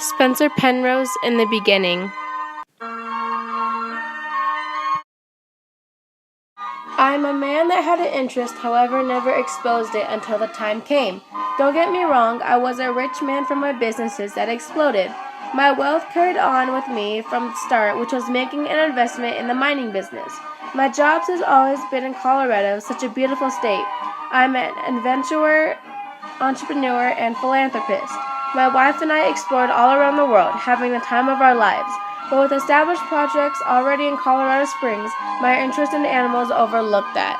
Spencer Penrose in the beginning. I'm a man that had an interest, however, never exposed it until the time came. Don't get me wrong, I was a rich man from my businesses that exploded. My wealth carried on with me from the start, which was making an investment in the mining business. My jobs has always been in Colorado, such a beautiful state. I'm an adventurer, entrepreneur, and philanthropist. My wife and I explored all around the world, having the time of our lives. But with established projects already in Colorado Springs, my interest in animals overlooked that.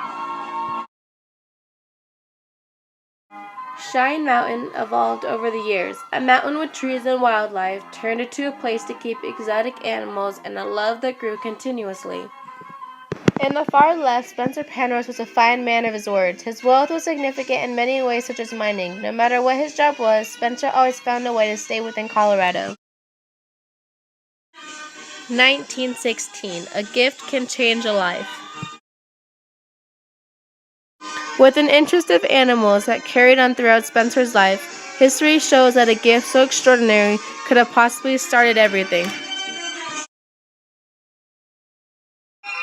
Cheyenne Mountain evolved over the years. A mountain with trees and wildlife turned into a place to keep exotic animals and a love that grew continuously. In the far left, Spencer Penrose was a fine man of his words. His wealth was significant in many ways, such as mining. No matter what his job was, Spencer always found a way to stay within Colorado. 1916. A gift can change a life. With an interest of animals that carried on throughout Spencer's life, history shows that a gift so extraordinary could have possibly started everything.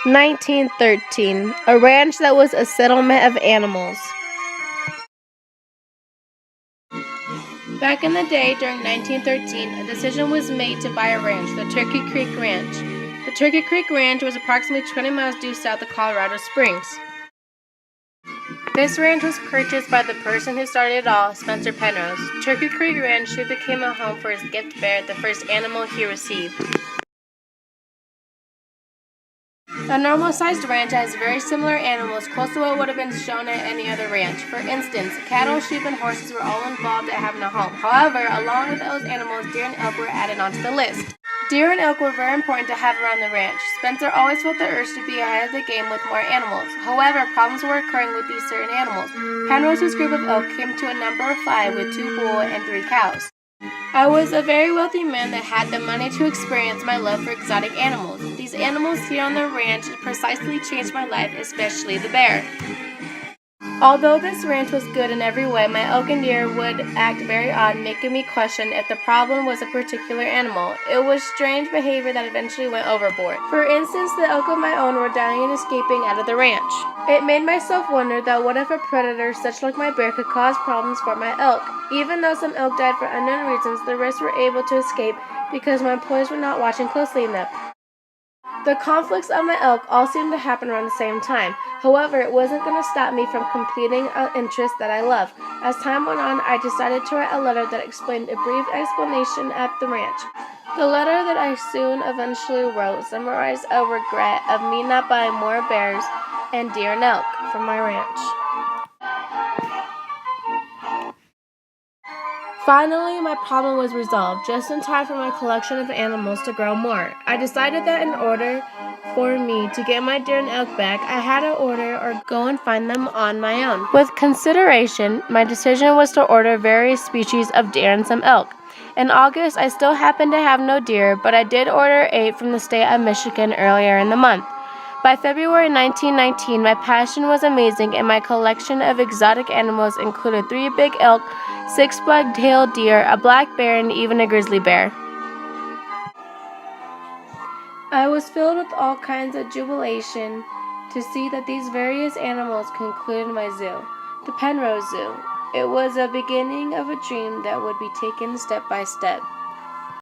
1913. A ranch that was a settlement of animals. Back in the day, during 1913, a decision was made to buy a ranch, the Turkey Creek Ranch. The Turkey Creek Ranch was approximately 20 miles due south of Colorado Springs. This ranch was purchased by the person who started it all, Spencer Penrose. Turkey Creek Ranch soon became a home for his gift bear, the first animal he received. A normal-sized ranch has very similar animals, close to what would have been shown at any other ranch. For instance, cattle, sheep, and horses were all involved at having a home. However, along with those animals, deer and elk were added onto the list. Deer and elk were very important to have around the ranch. Spencer always felt the urge to be ahead of the game with more animals. However, problems were occurring with these certain animals. Penrose's group of elk came to a number of 5 with 2 bulls and 3 cows. I was a very wealthy man that had the money to experience my love for exotic animals. These animals here on the ranch precisely changed my life, especially the bear. Although this ranch was good in every way, my elk and deer would act very odd, making me question if the problem was a particular animal. It was strange behavior that eventually went overboard. For instance, the elk of my own were dying and escaping out of the ranch. It made myself wonder that what if a predator such like my bear could cause problems for my elk? Even though some elk died for unknown reasons, the rest were able to escape because my employees were not watching closely enough. The conflicts of my elk all seemed to happen around the same time. However, it wasn't going to stop me from completing an interest that I love. As time went on, I decided to write a letter that explained a brief explanation at the ranch. The letter that I soon eventually wrote summarized a regret of me not buying more bears and deer and elk from my ranch. Finally, my problem was resolved, just in time for my collection of animals to grow more. I decided that in order for me to get my deer and elk back, I had to order or go and find them on my own. With consideration, my decision was to order various species of deer and some elk. In August, I still happened to have no deer, but I did order 8 from the state of Michigan earlier in the month. By February 1919, my passion was amazing, and my collection of exotic animals included 3 big elk, 6 black-tailed deer, a black bear, and even a grizzly bear. I was filled with all kinds of jubilation to see that these various animals concluded my zoo, the Penrose Zoo. It was a beginning of a dream that would be taken step by step.